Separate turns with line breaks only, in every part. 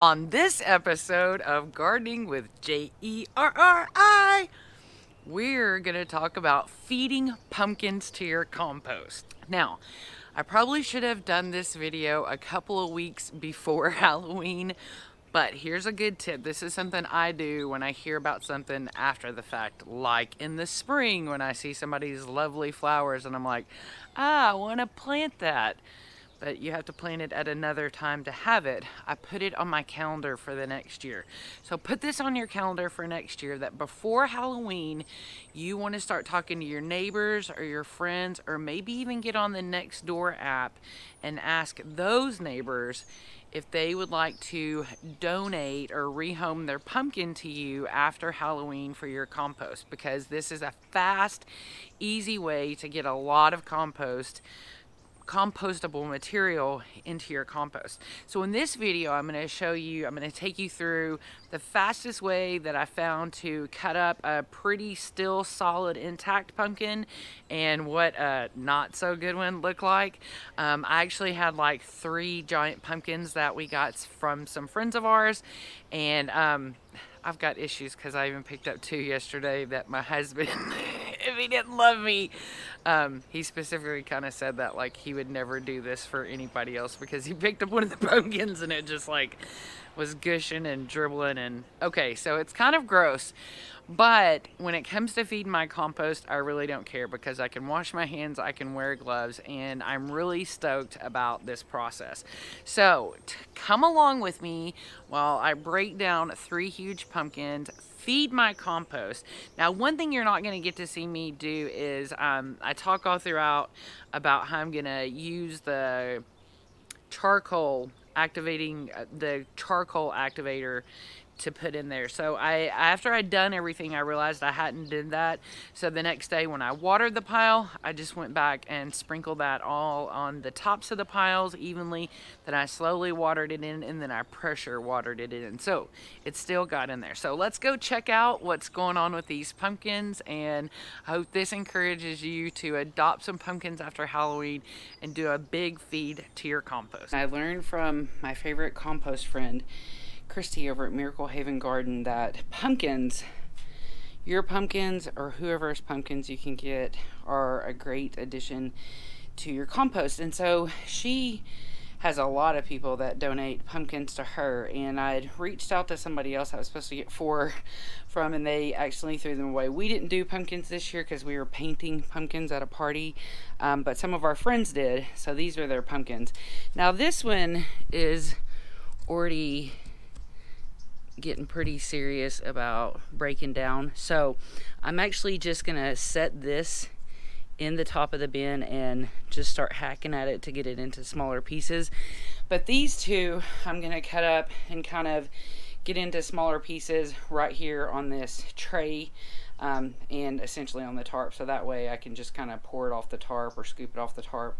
On this episode of Gardening with Jerri, we're going to talk about feeding pumpkins to your compost. Now, I probably should have done this video a couple of weeks before Halloween, but here's a good tip. This is something I do when I hear about something after the fact, like in the spring when I see somebody's lovely flowers and I'm like, I want to plant that. But you have to plan it at another time to have it. I put it on my calendar for the next year. So put this on your calendar for next year, that before Halloween, you want to start talking to your neighbors or your friends, or maybe even get on the Nextdoor app and ask those neighbors if they would like to donate or rehome their pumpkin to you after Halloween for your compost, because this is a fast, easy way to get a lot of compostable material into your compost. So in this video, I'm going to take you through the fastest way that I found to cut up a pretty still solid intact pumpkin and what a not so good one looked like. I actually had like 3 giant pumpkins that we got from some friends of ours, and I've got issues because I even picked up 2 yesterday that my husband, if he didn't love me, he specifically kind of said that like he would never do this for anybody else, because he picked up one of the pumpkins and it just like was gushing and dribbling. And okay, so it's kind of gross, but when it comes to feeding my compost, I really don't care because I can wash my hands, I can wear gloves, and I'm really stoked about this process. So come along with me while I break down 3 huge pumpkins, feed my compost. Now, one thing you're not going to get to see me do is I talk all throughout about how I'm going to use the charcoal activator to put in there. So after I'd done everything, I realized I hadn't did that. So the next day when I watered the pile, I just went back and sprinkled that all on the tops of the piles evenly. Then I slowly watered it in, and then I pressure watered it in. So it still got in there. So let's go check out what's going on with these pumpkins, and I hope this encourages you to adopt some pumpkins after Halloween and do a big feed to your compost. I learned from my favorite compost friend, Kristi over at Miracle Haven Garden, that pumpkins, your pumpkins or whoever's pumpkins you can get, are a great addition to your compost. And so she has a lot of people that donate pumpkins to her, and I'd reached out to somebody else I was supposed to get 4 from, and they actually threw them away. We didn't do pumpkins this year because we were painting pumpkins at a party, but some of our friends did, so these are their pumpkins. Now this one is already getting pretty serious about breaking down, so I'm actually just gonna set this in the top of the bin and just start hacking at it to get it into smaller pieces. But these 2 I'm gonna cut up and kind of get into smaller pieces right here on this tray, and essentially on the tarp, so that way I can just kind of pour it off the tarp or scoop it off the tarp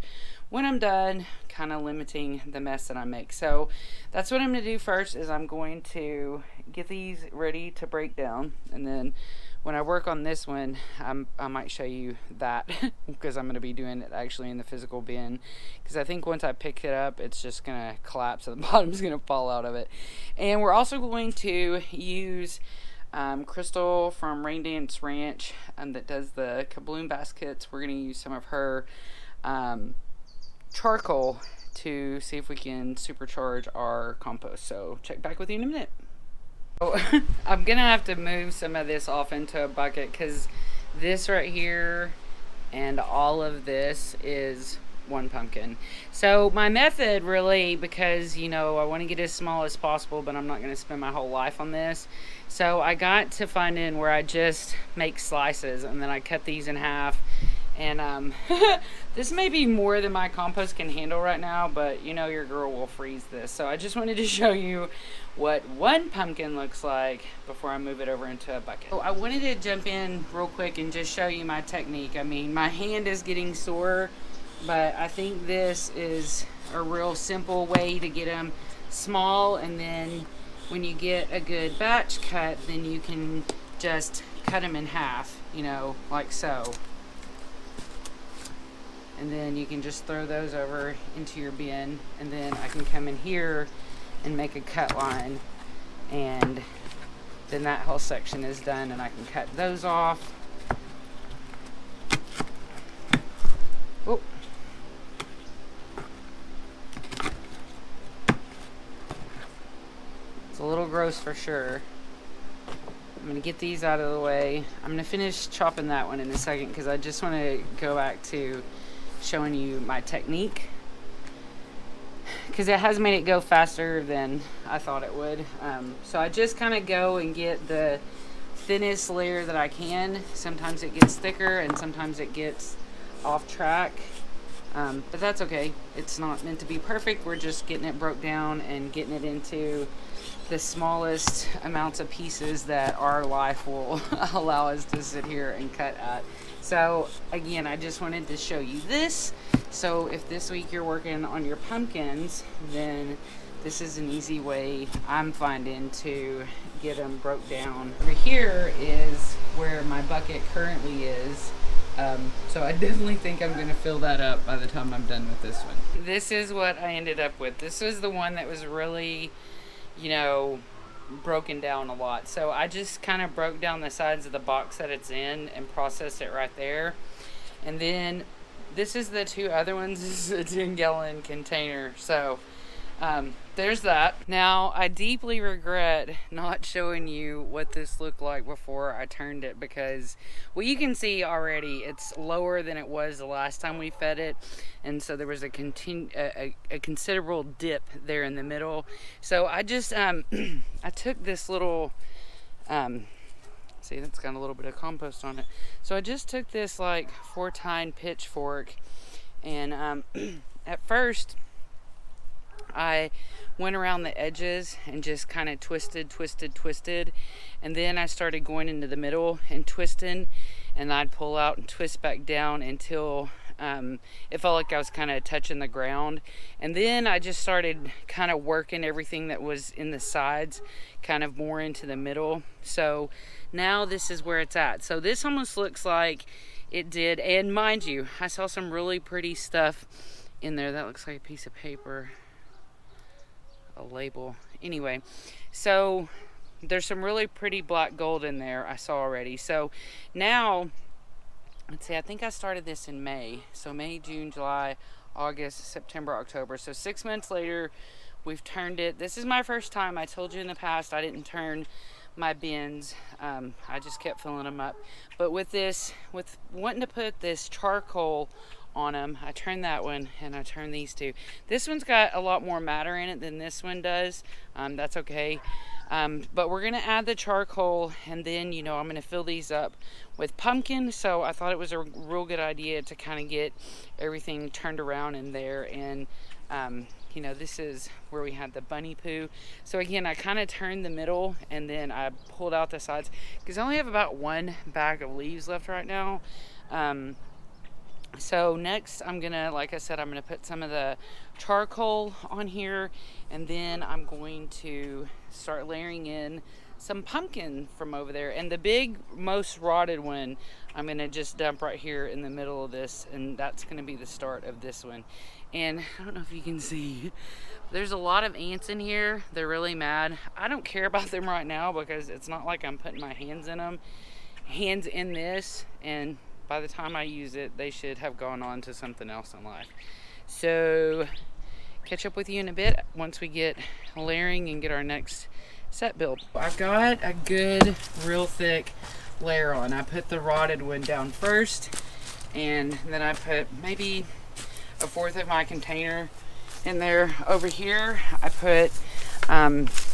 when I'm done, kind of limiting the mess that I make. So that's what I'm going to do first, is I'm going to get these ready to break down, and then when I work on this one, I might show you that because I'm going to be doing it actually in the physical bin, because I think once I pick it up, it's just going to collapse and the bottom's going to fall out of it. And we're also going to use Crystal from Rain Dance Ranch, that does the kabloom baskets. We're going to use some of her charcoal to see if we can supercharge our compost. So check back with you in a minute. So I'm gonna have to move some of this off into a bucket, because this right here and all of this is 1 pumpkin. So my method really, because I want to get as small as possible, but I'm not going to spend my whole life on this, so I got to finding where I just make slices and then I cut these in half. And this may be more than my compost can handle right now, but your girl will freeze this. So I just wanted to show you what 1 pumpkin looks like before I move it over into a bucket. So I wanted to jump in real quick and just show you my technique. I mean, my hand is getting sore, but I think this is a real simple way to get them small, and then when you get a good batch cut, then you can just cut them in half, like so. And then you can just throw those over into your bin, and then I can come in here and make a cut line, and then that whole section is done and I can cut those off. Oh. It's a little gross for sure. I'm going to get these out of the way. I'm going to finish chopping that one in a second because I just want to go back to showing you my technique, because it has made it go faster than I thought it would. So I just kind of go and get the thinnest layer that I can. Sometimes it gets thicker and sometimes it gets off track, but that's okay. It's not meant to be perfect. We're just getting it broke down and getting it into the smallest amounts of pieces that our life will allow us to sit here and cut at. So again, I just wanted to show you this. So if this week you're working on your pumpkins, then this is an easy way I'm finding to get them broke down. Over here is where my bucket currently is. So I definitely think I'm going to fill that up by the time I'm done with this one. This is what I ended up with. This was the one that was really, you know, broken down a lot. So I just kind of broke down the sides of the box that it's in and processed it right there. And then this is the two other ones. This is a 10-gallon container. So there's that. Now I deeply regret not showing you what this looked like before I turned it, because well, you can see already it's lower than it was the last time we fed it, and so there was a considerable dip there in the middle. So I just I took this little see, that's got a little bit of compost on it. So I just took this like 4-tine pitchfork, and at first I went around the edges and just kind of twisted, and then I started going into the middle and twisting, and I'd pull out and twist back down until it felt like I was kind of touching the ground. And then I just started kind of working everything that was in the sides kind of more into the middle. So now this is where it's at. So this almost looks like it did, and mind you, I saw some really pretty stuff in there. That looks like a piece of paper, a label. Anyway, so there's some really pretty black gold in there I saw already. So now, let's see, I think I started this in May. So May, June, July, August, September, October. So 6 months later, we've turned it. This is my first time. I told you in the past I didn't turn my bins. I just kept filling them up. But with this, with wanting to put this charcoal on them, I turned that one and I turned these two. This one's got a lot more matter in it than this one does. That's okay. But we're gonna add the charcoal, and then, you know, I'm gonna fill these up with pumpkin. So I thought it was a real good idea to kind of get everything turned around in there. And you know, this is where we had the bunny poo. So again, I kind of turned the middle and then I pulled out the sides, because I only have about 1 bag of leaves left right now. So next I'm gonna, like I said, I'm gonna put some of the charcoal on here, and then I'm going to start layering in some pumpkin from over there. And the big, most rotted one, I'm gonna just dump right here in the middle of this, and that's gonna be the start of this one. And I don't know if you can see, there's a lot of ants in here. They're really mad. I don't care about them right now because it's not like I'm putting my hands in this, and by the time I use it, they should have gone on to something else in life. So catch up with you in a bit once we get layering and get our next set built. I've got a good, real thick layer on. I put the rotted one down first, and then I put maybe 1/4 of my container in there. Over here I put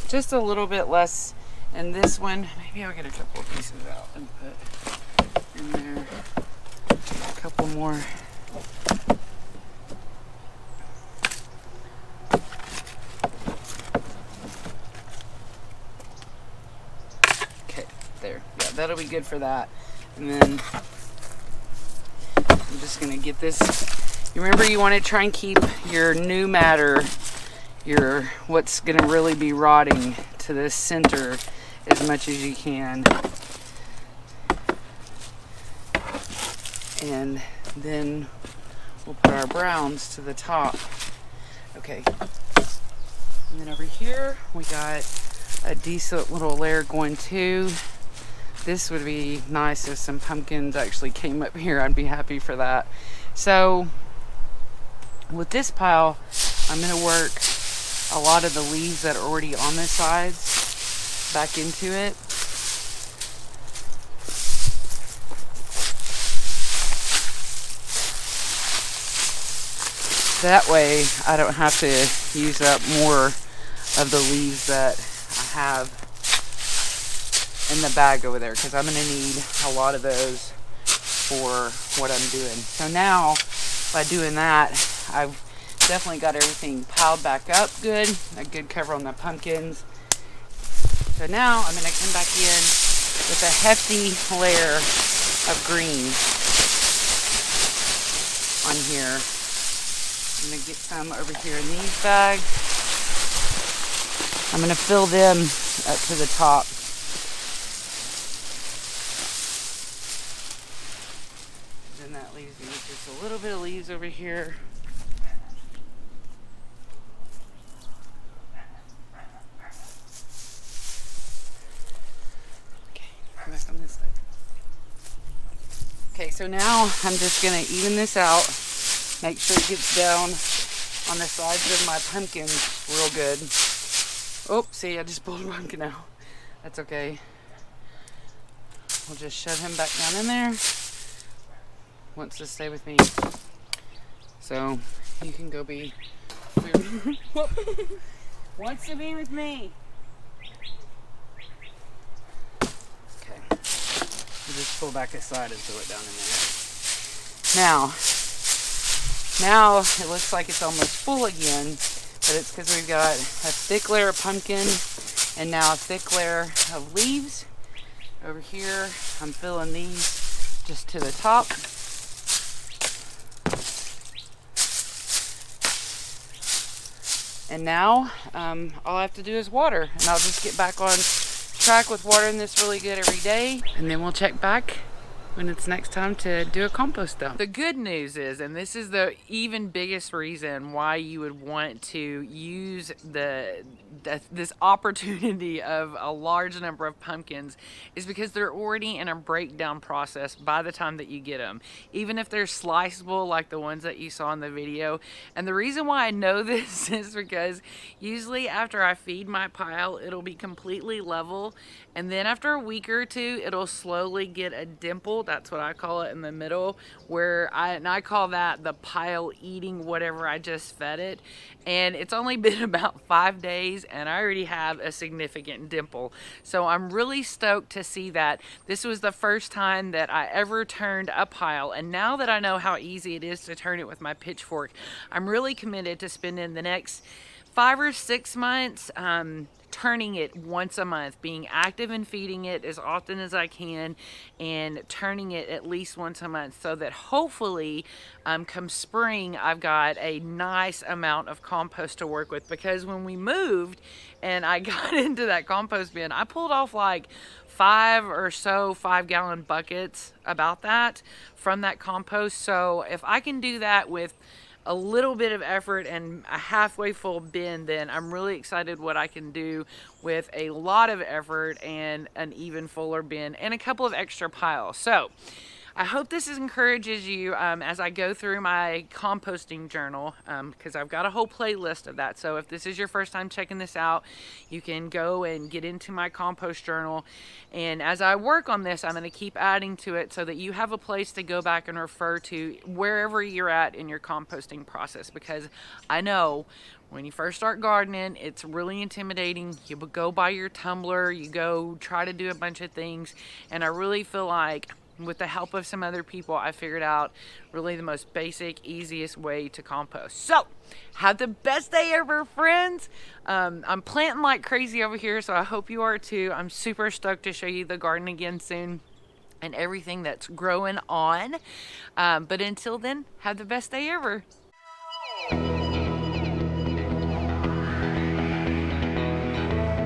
just a little bit less in this one. Maybe I'll get a couple of pieces out and put in there a couple more. Okay, there. Yeah, that'll be good for that. And then I'm just gonna get this. Remember, you want to try and keep your new matter, your what's going to really be rotting, to the center as much as you can. And then we'll put our browns to the top. Okay.
And then over here, we got a decent little layer going too. This would be nice if some pumpkins actually came up here. I'd be happy for that. So with this pile, I'm going to work a lot of the leaves that are already on the sides back into it. That way I don't have to use up more of the leaves that I have in the bag over there, because I'm going to need a lot of those for what I'm doing. So now by doing that, I've definitely got everything piled back up good, a good cover on the pumpkins. So now I'm going to come back in with a hefty layer of green on here. I'm going to get some over here in these bags. I'm going to fill them up to the top. Then that leaves me with just a little bit of leaves over here. Okay, come back on this side. Okay, so now I'm just going to even this out. Make sure it gets down on the sides of my pumpkins real good. Oh, see, I just pulled a pumpkin out. That's okay. We'll just shove him back down in there. Wants to stay with me. So, you can go be... Wants to be with me. Okay. We'll just pull back aside and throw it down in there. Now it looks like it's almost full again, but it's because we've got a thick layer of pumpkin and now a thick layer of leaves. Over here, I'm filling these just to the top. And now all I have to do is water, and I'll just get back on track with watering this really good every day, and then we'll check back when it's next time to do a compost dump.
The good news is, and this is the even biggest reason why you would want to use this opportunity of a large number of pumpkins, is because they're already in a breakdown process by the time that you get them, even if they're sliceable like the ones that you saw in the video. And the reason why I know this is because usually after I feed my pile, it'll be completely level, and then after a week or two, it'll slowly get a dimple. That's what I call it, in the middle, where I call that the pile eating whatever I just fed it. And it's only been about 5 days and I already have a significant dimple. So I'm really stoked to see that. This was the first time that I ever turned a pile, and now that I know how easy it is to turn it with my pitchfork, I'm really committed to spending the next 5 or 6 months turning it once a month, being active and feeding it as often as I can, and turning it at least once a month, so that hopefully come spring I've got a nice amount of compost to work with. Because when we moved and I got into that compost bin, I pulled off like 5 or so 5-gallon buckets, about that, from that compost. So if I can do that with a little bit of effort and a halfway full bin, then I'm really excited what I can do with a lot of effort and an even fuller bin and a couple of extra piles. So I hope this encourages you as I go through my composting journal, because I've got a whole playlist of that. So if this is your first time checking this out, you can go and get into my compost journal. And as I work on this, I'm going to keep adding to it so that you have a place to go back and refer to wherever you're at in your composting process. Because I know when you first start gardening, it's really intimidating. You go buy your tumbler, you go try to do a bunch of things, and I really feel like with the help of some other people, I figured out really the most basic, easiest way to compost. So, have the best day ever, friends. I'm planting like crazy over here, so I hope you are too. I'm super stoked to show you the garden again soon and everything that's growing on. But until then, have the best day ever.